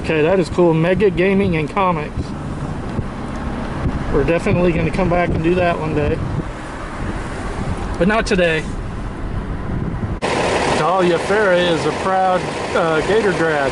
Okay, that is cool. Mega Gaming and Comics. We're definitely going to come back and do that one day. But not today. Dahlia Ferry is a proud Gator grad.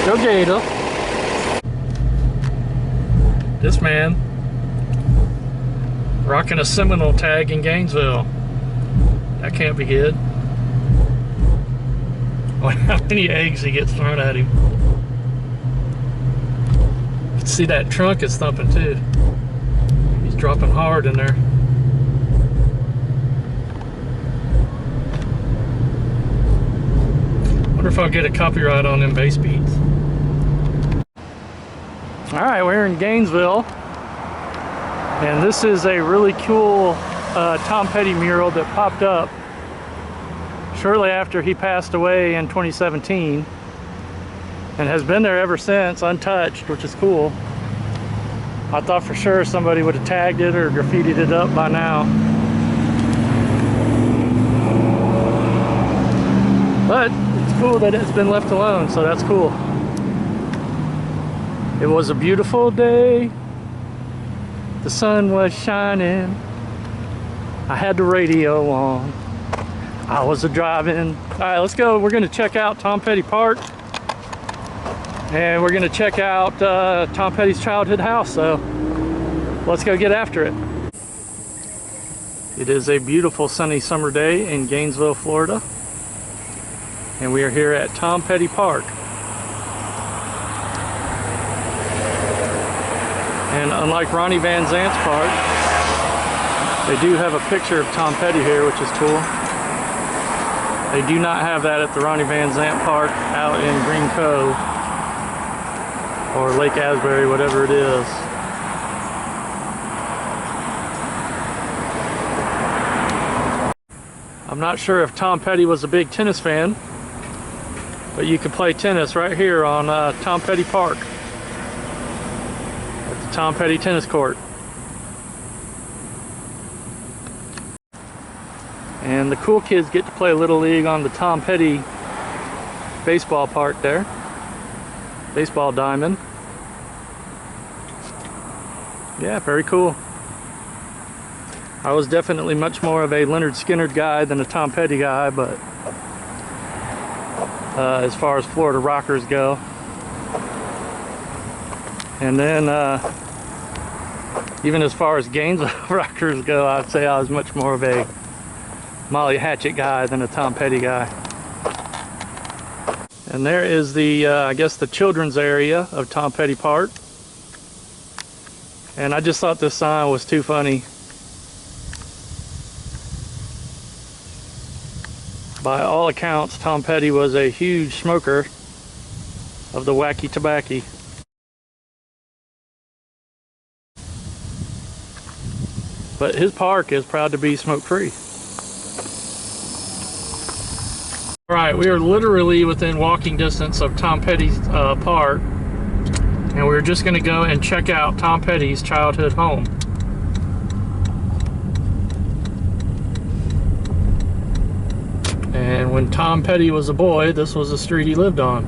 Go Gator. This man rocking a Seminole tag in Gainesville. That can't be good. How many eggs he gets thrown at him. You can see that trunk is thumping too. He's dropping hard in there. Wonder if I'll get a copyright on them bass beats. Alright, we're in Gainesville. And this is a really cool Tom Petty mural that popped up shortly after he passed away in 2017 and has been there ever since, untouched, which is cool. I thought for sure somebody would have tagged it or graffitied it up by now. But it's cool that it's been left alone, so that's cool. It was a beautiful day. The sun was shining. I had the radio on. I was driving. All right, let's go. We're gonna check out Tom Petty Park. And we're gonna check out Tom Petty's childhood house, so let's go get after it. It is a beautiful sunny summer day in Gainesville, Florida. And we are here at Tom Petty Park. And unlike Ronnie Van Zant's park, they do have a picture of Tom Petty here, which is cool. They do not have that at the Ronnie Van Zant Park out in Green Cove or Lake Asbury, whatever it is. I'm not sure if Tom Petty was a big tennis fan, but you can play tennis right here on Tom Petty Park at the Tom Petty tennis court. And the cool kids get to play Little League on the Tom Petty baseball park there. Baseball diamond. Yeah, very cool. I was definitely much more of a Leonard Skinner guy than a Tom Petty guy, but as far as Florida rockers go. And then even as far as Gainesville rockers go, I'd say I was much more of a Molly Hatchet guy than a Tom Petty guy. And there is the, I guess the children's area of Tom Petty Park. And I just thought this sign was too funny. By all accounts, Tom Petty was a huge smoker of the wacky tobacco. But his park is proud to be smoke-free. Alright, we are literally within walking distance of Tom Petty's park. And we're just going to go and check out Tom Petty's childhood home. And when Tom Petty was a boy, this was the street he lived on.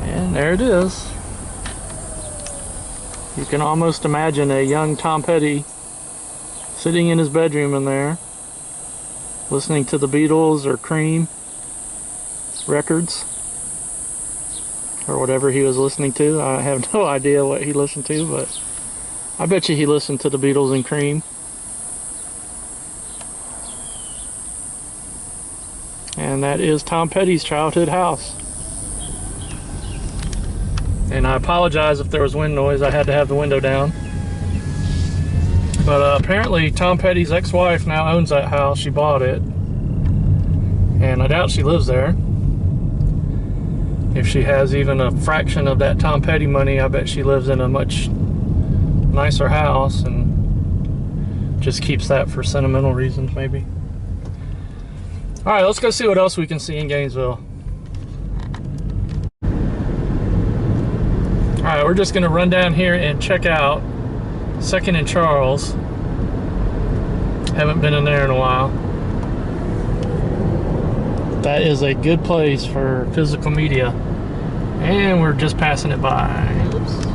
And there it is. You can almost imagine a young Tom Petty sitting in his bedroom in there, listening to the Beatles or Cream records, or whatever he was listening to. I have no idea what he listened to, but I bet you he listened to the Beatles and Cream. And that is Tom Petty's childhood house. And I apologize if there was wind noise. I had to have the window down. But apparently Tom Petty's ex-wife now owns that house. She bought it. And I doubt she lives there. If she has even a fraction of that Tom Petty money, I bet she lives in a much nicer house and just keeps that for sentimental reasons, maybe. Alright, let's go see what else we can see in Gainesville. Alright, we're just going to run down here and check out 2nd and Charles. Haven't been in there in a while. That is a good place for physical media. And we're just passing it by. Oops.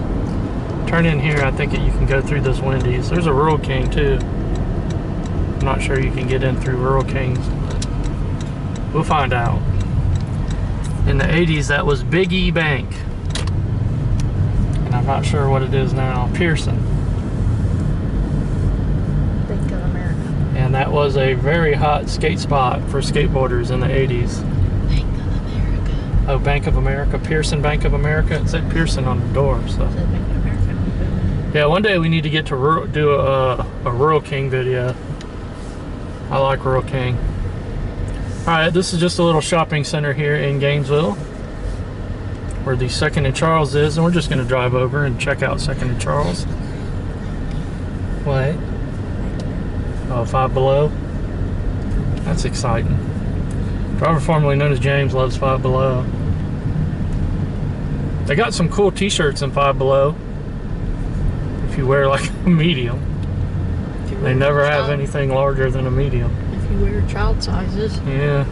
Turn in here, I think you can go through this Wendy's. There's a Rural King too. I'm not sure you can get in through Rural King's, but we'll find out. In the 80s, that was Big E Bank. And I'm not sure what it is now. Pearson. Bank of America. And that was a very hot skate spot for skateboarders in the 80s. Bank of America. Oh, Bank of America, Pearson Bank of America. It said Pearson on the door. So Is that Bank of America? yeah, one day we need to get to do a Rural King video. I like Rural King. All right, this is just a little shopping center here in Gainesville, where the 2nd and Charles is, and we're just going to drive over and check out 2nd and Charles. What? Oh, Five Below. That's exciting. Driver formerly known as James loves Five Below. They got some cool t-shirts in Five Below if you wear like a medium. They never have anything larger than a medium. If you wear child sizes. Yeah.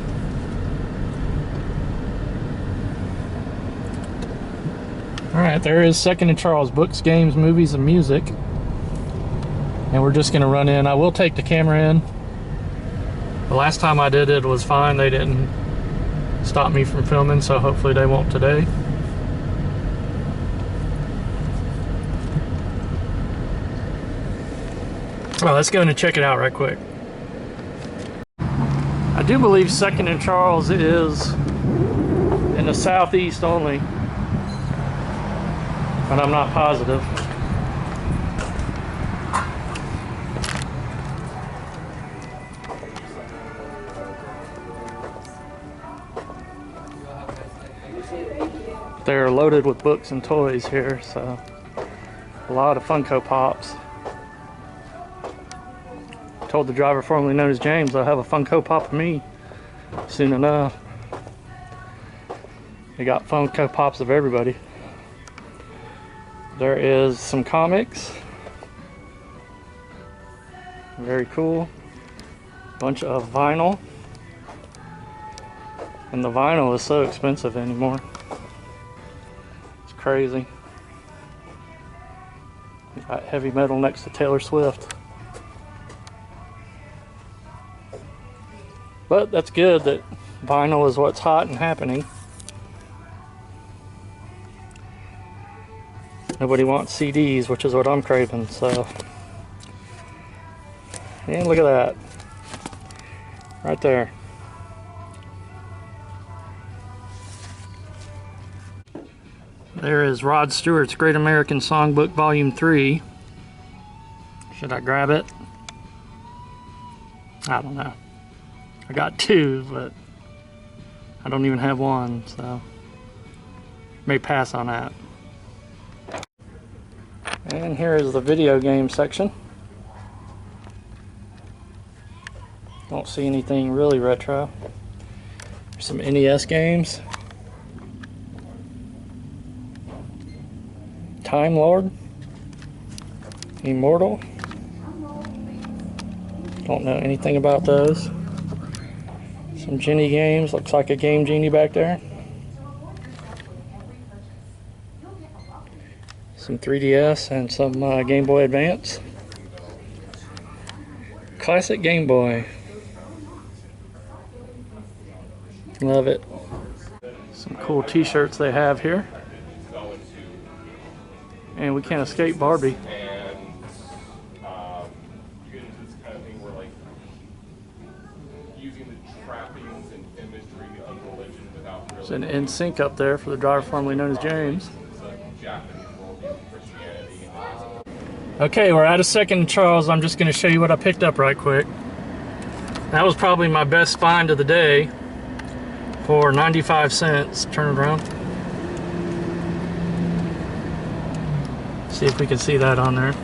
Alright, there is 2nd and Charles, books, games, movies, and music. And we're just going to run in. I will take the camera in. The last time I did it was fine. They didn't stop me from filming, so hopefully they won't today. Well, let's go in and check it out right quick. I do believe 2nd and Charles is in the southeast only, but I'm not positive. They're loaded with books and toys here, so a lot of Funko Pops. Told the driver formerly known as James I'll have a Funko Pop of me soon enough. They got Funko Pops of everybody. There is some comics. Very cool. Bunch of vinyl. And the vinyl is so expensive anymore. It's crazy. Got heavy metal next to Taylor Swift. But that's good that vinyl is what's hot and happening. Nobody wants CDs, which is what I'm craving, so. And look at that. Right there. There is Rod Stewart's Great American Songbook Volume 3. Should I grab it? I don't know. I got 2, but I don't even have 1, so may pass on that. And here is the video game section. Don't see anything really retro. There's some NES games. Time Lord. Immortal. Don't know anything about those. Some Genie games. Looks like a Game Genie back there. Some 3DS and some Game Boy Advance. Classic Game Boy. Love it. Some cool t-shirts they have here. And we can't escape Barbie. There's an NSYNC up there for the driver formerly known as James. Okay, we're out of 2nd and Charles. I'm just going to show you what I picked up right quick. That was probably my best find of the day for 95 cents. Turn it around. See if we can see that on there.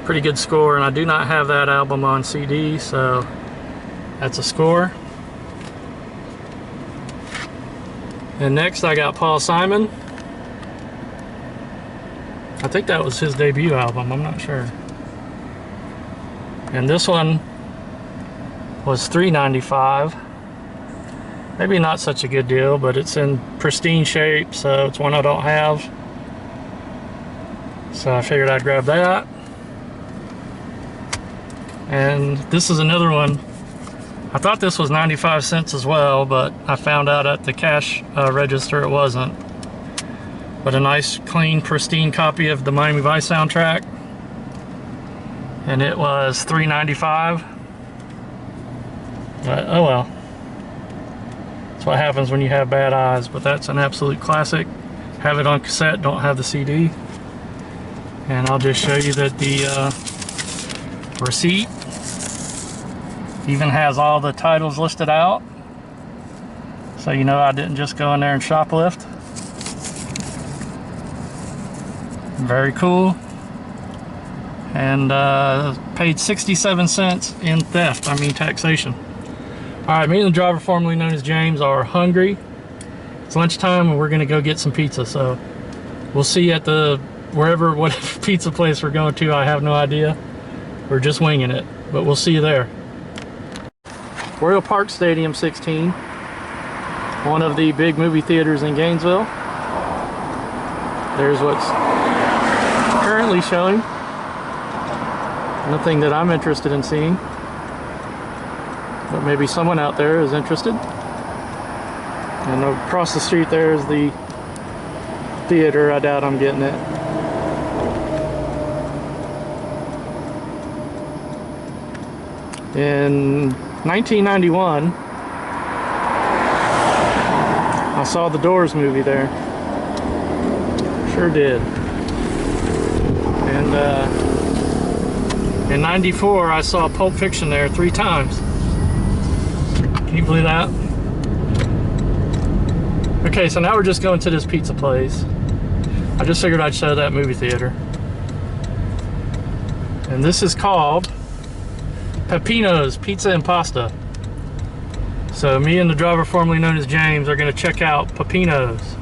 Pretty good score, and I do not have that album on CD, so that's a score. And next I got Paul Simon. I think that was his debut album, I'm not sure. And this one was $3.95. Maybe not such a good deal, but it's in pristine shape, so it's one I don't have. So I figured I'd grab that. And this is another one. I thought this was 95 cents as well, but I found out at the cash register it wasn't. But a nice, clean, pristine copy of the Miami Vice soundtrack. And it was $3.95. But oh well. That's what happens when you have bad eyes, but that's an absolute classic. Have it on cassette, don't have the CD. And I'll just show you that the receipt even has all the titles listed out. So you know I didn't just go in there and shoplift. Very cool. And paid 67 cents in theft, I mean taxation. Alright, me and the driver formerly known as James are hungry. It's lunchtime and we're gonna go get some pizza, so we'll see you at the whatever pizza place we're going to. I have no idea. We're just winging it, but we'll see you there. Royal Park Stadium 16, one of the big movie theaters in Gainesville. There's what's currently showing. Nothing that I'm interested in seeing, but maybe someone out there is interested. And across the street there is the theater. I doubt I'm getting it. In 1991, I saw the Doors movie there. Sure did. And in 94, I saw Pulp Fiction there 3 times. Can you believe that? Okay, so now we're just going to this pizza place. I just figured I'd show that movie theater. And this is called Peppino's Pizza and Pasta. So me and the driver formerly known as James are going to check out Peppino's.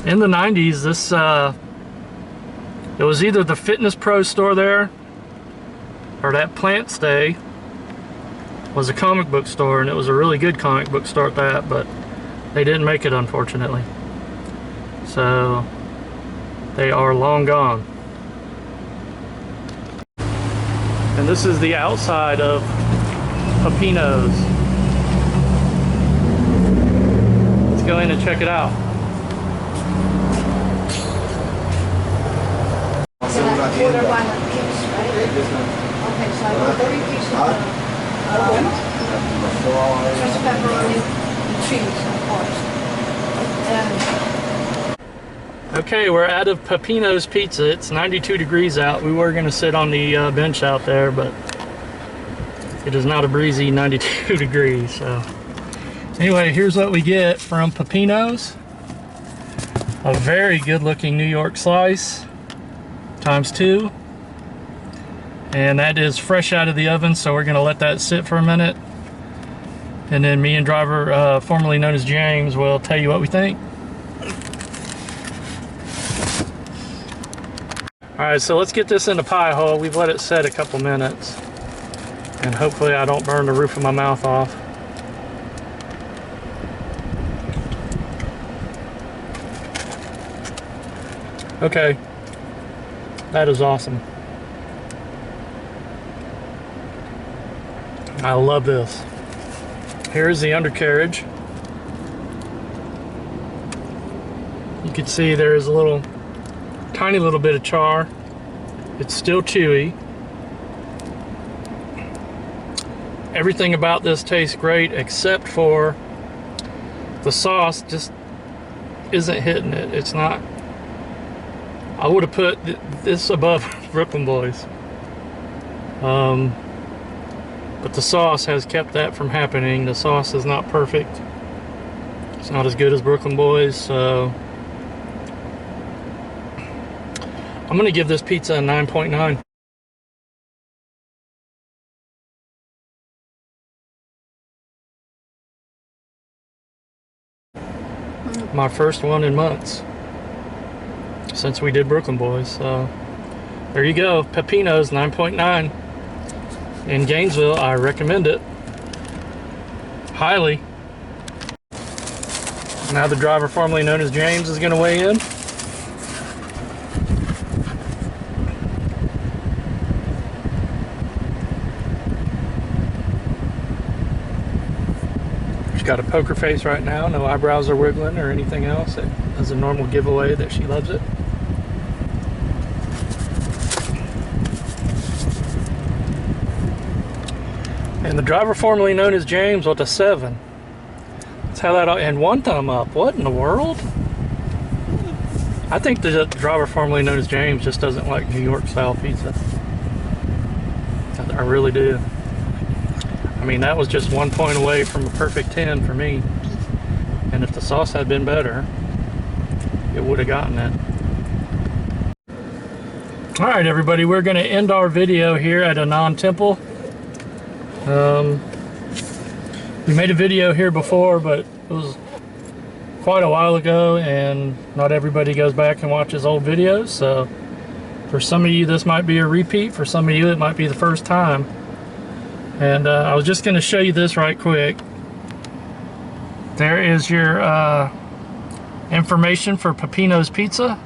In the 90s, this it was either the Fitness Pro store there, or that Plant Stay was a comic book store, and it was a really good comic book store at that, but they didn't make it, unfortunately. So they are long gone. And this is the outside of Peppino's. Let's go in and check it out. So that's quarter one piece, right? Okay, so I want 30 pieces of just pepperoni and cheese, of course. And Okay, we're out of Peppino's Pizza. It's 92 degrees out. We were going to sit on the bench out there, but it is not a breezy 92 degrees. So anyway, here's what we get from Peppino's. A very good looking New York slice ×2, and that is fresh out of the oven, so we're going to let that sit for a minute, and then me and driver formerly known as James will tell you what we think. Alright, so let's get this in the pie hole. We've let it set a couple minutes, and hopefully I don't burn the roof of my mouth off. Okay, that is awesome. I love this. Here's the undercarriage. You can see there is a little, tiny little bit of char. It's still chewy. Everything about this tastes great except for the sauce just isn't hitting it. It's not. I would have put this above Brooklyn Boys. But the sauce has kept that from happening. The sauce is not perfect. It's not as good as Brooklyn Boys, so I'm gonna give this pizza a 9.9. My first one in months since we did Brooklyn Boys, so There you go, Peppino's 9.9 in Gainesville. I recommend it highly. Now the driver formerly known as James is going to weigh in. She's got a poker face right now, no eyebrows are wiggling or anything else. It is a normal giveaway that she loves it. And the driver formerly known as James with a 7. Let's have that, and 1 thumb up. What in the world? I think the driver formerly known as James just doesn't like New York style pizza. I really do. I mean, that was just 1 point away from a perfect 10 for me. And if the sauce had been better, it would have gotten it. All right, everybody, we're going to end our video here at a non-temple. We made a video here before, but it was quite a while ago, and not everybody goes back and watches old videos. So for some of you, this might be a repeat. For some of you, it might be the first time. And I was just going to show you this right quick. There is your information for Peppino's Pizza.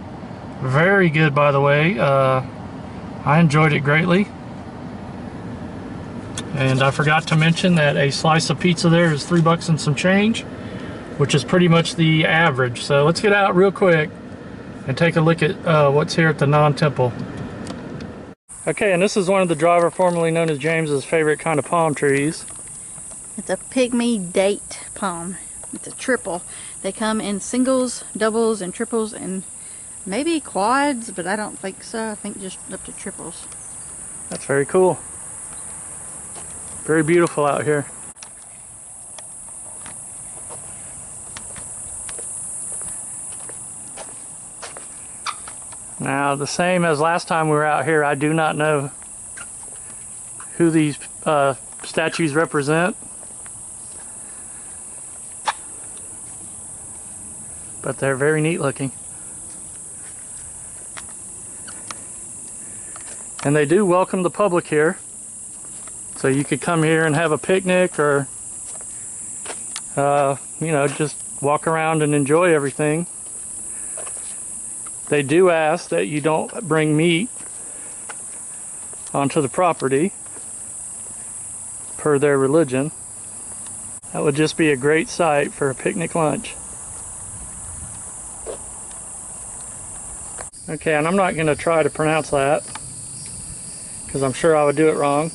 Very good, by the way. I enjoyed it greatly. And I forgot to mention that a slice of pizza there is $3 and some change, which is pretty much the average. So let's get out real quick and take a look at what's here at the non-temple. Okay, and this is one of the driver formerly known as James's favorite kind of palm trees. It's a pygmy date palm. It's a triple. They come in singles, doubles, and triples, and maybe quads, but I don't think so. I think just up to triples. That's very cool. Very beautiful out here. Now, the same as last time we were out here, I do not know who these statues represent, but they're very neat looking. And they do welcome the public here. So you could come here and have a picnic, or you know, just walk around and enjoy everything. They do ask that you don't bring meat onto the property per their religion. That would just be a great site for a picnic lunch. Okay, and I'm not going to try to pronounce that because I'm sure I would do it wrong.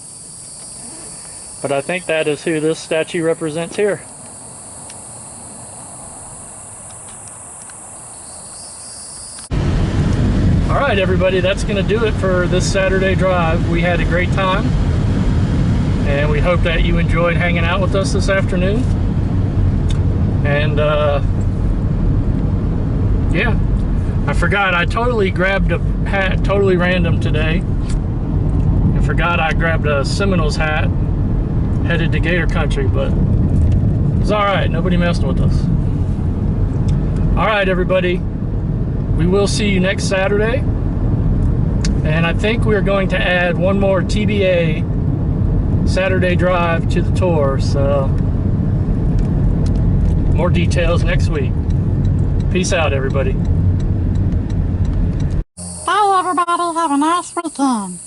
But I think that is who this statue represents here. Alright, everybody, that's going to do it for this Saturday drive. We had a great time, and we hope that you enjoyed hanging out with us this afternoon. And yeah, I forgot, I totally grabbed a hat, totally random today. I forgot I grabbed a Seminoles hat, headed to Gator Country, but it's alright, nobody messed with us. Alright, everybody, we will see you next Saturday, and I think we're going to add one more TBA Saturday drive to the tour, so more details next week. Peace out, everybody. Bye, everybody. Have a nice weekend.